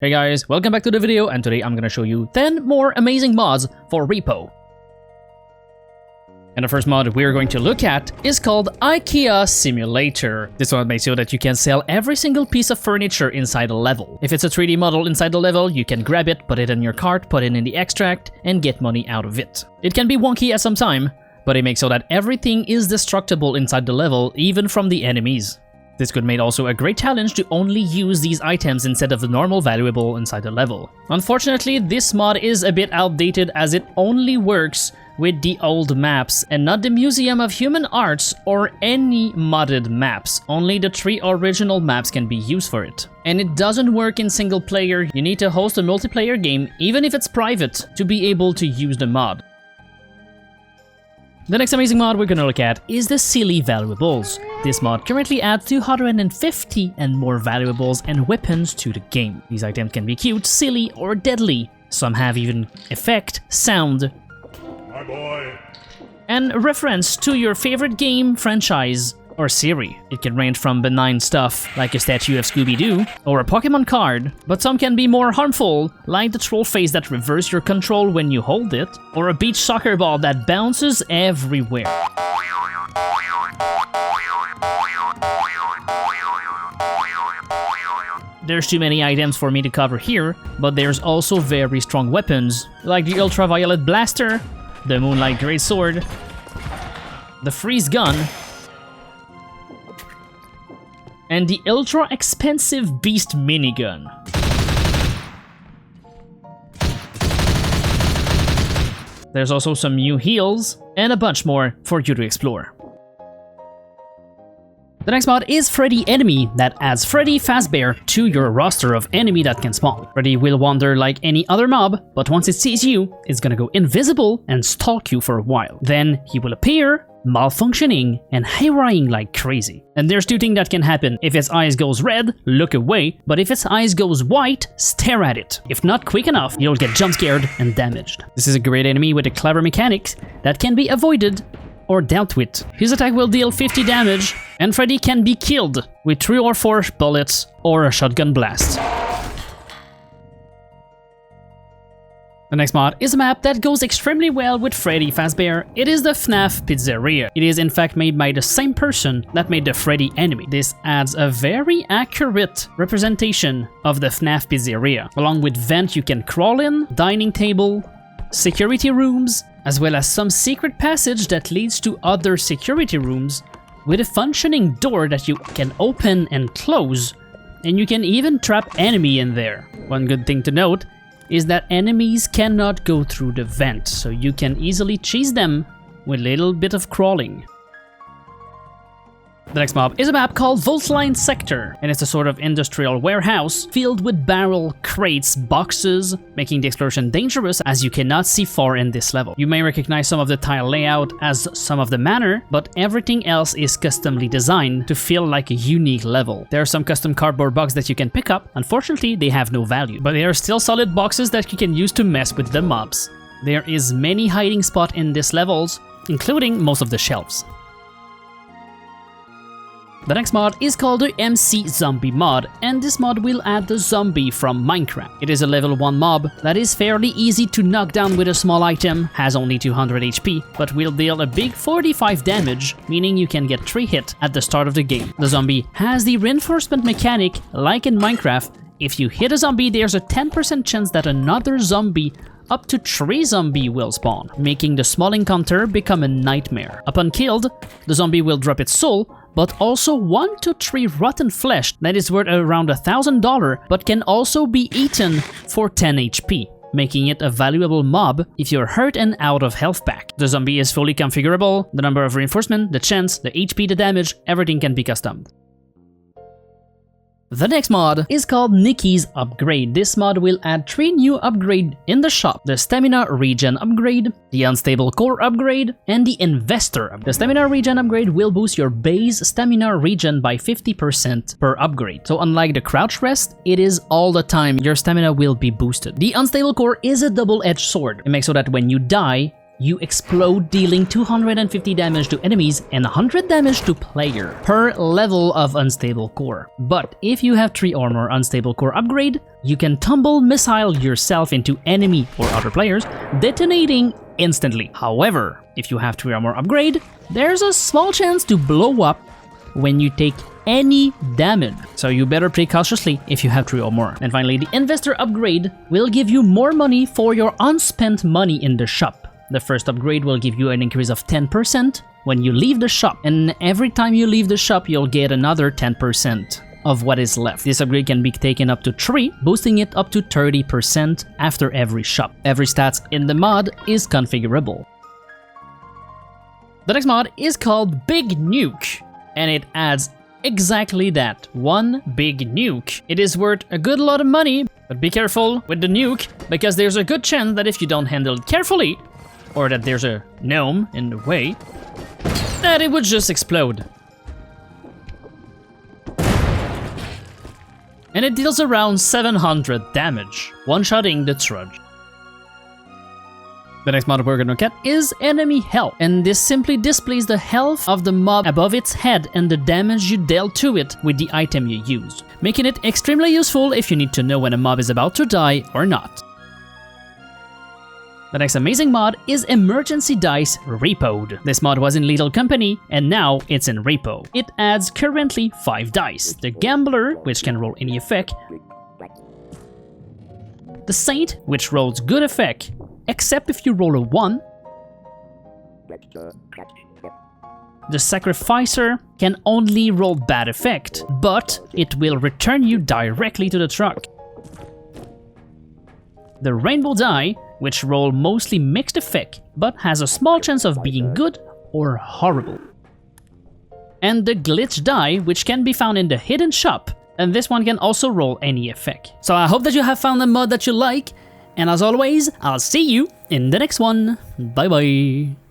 Hey guys, welcome back to the video, and today I'm gonna show you 10 more amazing mods for REPO. And the first mod we're going to look at is called IKEA Simulator. This one makes so that you can sell every single piece of furniture inside a level. If it's a 3D model inside the level, you can grab it, put it in your cart, put it in the extract, and get money out of it. It can be wonky at some time, but it makes so that everything is destructible inside the level, even from the enemies. This could make also a great challenge to only use these items instead of the normal valuable inside the level. Unfortunately, this mod is a bit outdated as it only works with the old maps and not the Museum of Human Arts or any modded maps. Only the 3 original maps can be used for it. And it doesn't work in single player. You need to host a multiplayer game, even if it's private, to be able to use the mod. The next amazing mod we're gonna look at is the Silly Valuables. This mod currently adds 250 and more valuables and weapons to the game. These items can be cute, silly, or deadly. Some have even effect, sound, my boy, and reference to your favorite game, franchise, or series. It can range from benign stuff, like a statue of Scooby-Doo, or a Pokemon card, but some can be more harmful, like the troll face that reverses your control when you hold it, or a beach soccer ball that bounces everywhere. There's too many items for me to cover here, but there's also very strong weapons, like the Ultraviolet Blaster, the Moonlight Greatsword, the Freeze Gun, and the ultra-expensive Beast Minigun. There's also some new heals, and a bunch more for you to explore. The next mod is Freddy Enemy, that adds Freddy Fazbear to your roster of enemy that can spawn. Freddy will wander like any other mob, but once it sees you, it's gonna go invisible and stalk you for a while. Then he will appear, malfunctioning, and hayraying like crazy. And there's 2 things that can happen. If its eyes goes red, look away, but if its eyes goes white, stare at it. If not quick enough, you'll get jump scared and damaged. This is a great enemy with a clever mechanics that can be avoided or dealt with. His attack will deal 50 damage, and Freddy can be killed with 3 or 4 bullets or a shotgun blast. The next mod is a map that goes extremely well with Freddy Fazbear. It is the FNAF Pizzeria. It is in fact made by the same person that made the Freddy Enemy. This adds a very accurate representation of the FNAF Pizzeria, along with vent you can crawl in, dining table, security rooms, as well as some secret passage that leads to other security rooms with a functioning door that you can open and close, and you can even trap enemy in there. One good thing to note is that enemies cannot go through the vent, so you can easily cheese them with a little bit of crawling. The next mob is a map called Voltline Sector, and it's a sort of industrial warehouse filled with barrel, crates, boxes, making the exploration dangerous as you cannot see far in this level. You may recognize some of the tile layout as some of the manor, but everything else is customly designed to feel like a unique level. There are some custom cardboard boxes that you can pick up. Unfortunately, they have no value, but they are still solid boxes that you can use to mess with the mobs. There is many hiding spots in these levels, including most of the shelves. The next mod is called the MC Zombie mod, and this mod will add the zombie from Minecraft. It is a level 1 mob that is fairly easy to knock down with a small item, has only 200 HP, but will deal a big 45 damage, meaning you can get 3 hits at the start of the game. The zombie has the reinforcement mechanic like in Minecraft. If you hit a zombie, there's a 10% chance that another zombie, up to 3 zombies, will spawn, making the small encounter become a nightmare. Upon killed, the zombie will drop its soul, but also 1 to 3 rotten flesh that is worth around $1,000, but can also be eaten for 10 HP, making it a valuable mob if you're hurt and out of health pack. The zombie is fully configurable, the number of reinforcement, the chance, the HP, the damage, everything can be customed. The next mod is called Nikkie's Upgrade. This mod will add 3 new upgrades in the shop: the Stamina Regen Upgrade, the Unstable Core Upgrade, and the Investor Upgrade. The Stamina Regen Upgrade will boost your base stamina regen by 50% per upgrade. So unlike the Crouch Rest, it is all the time your stamina will be boosted. The Unstable Core is a double-edged sword. It makes so that when you die, you explode, dealing 250 damage to enemies and 100 damage to player per level of unstable core. But if you have 3 or more unstable core upgrade, you can tumble missile yourself into enemy or other players, detonating instantly. However, if you have 3 or more upgrade, there's a small chance to blow up when you take any damage, so you better play cautiously if you have 3 or more. And finally, the investor upgrade will give you more money for your unspent money in the shop. The first upgrade will give you an increase of 10% when you leave the shop, and every time you leave the shop you'll get another 10% of what is left. This upgrade can be taken up to 3, boosting it up to 30% after every shop. Every stats in the mod is configurable. The next mod is called Big Nuke, and it adds exactly that, one big nuke. It is worth a good lot of money, but be careful with the nuke, because there's a good chance that if you don't handle it carefully, or that there's a gnome in the way, that it would just explode. And it deals around 700 damage, one-shotting the trudge. The next mod we're gonna look at is enemy health, and this simply displays the health of the mob above its head and the damage you dealt to it with the item you used, making it extremely useful if you need to know when a mob is about to die or not. The next amazing mod is Emergency Dice REPOed. This mod was in Lethal Company, and now it's in REPO. It adds currently 5 dice. The Gambler, which can roll any effect. The Saint, which rolls good effect, except if you roll a 1. The Sacrificer can only roll bad effect, but it will return you directly to the truck. The Rainbow Die, which roll mostly mixed effect, but has a small chance of being good or horrible. And the Glitch Die, which can be found in the hidden shop, and this one can also roll any effect. So I hope that you have found a mod that you like, and as always, I'll see you in the next one. Bye bye.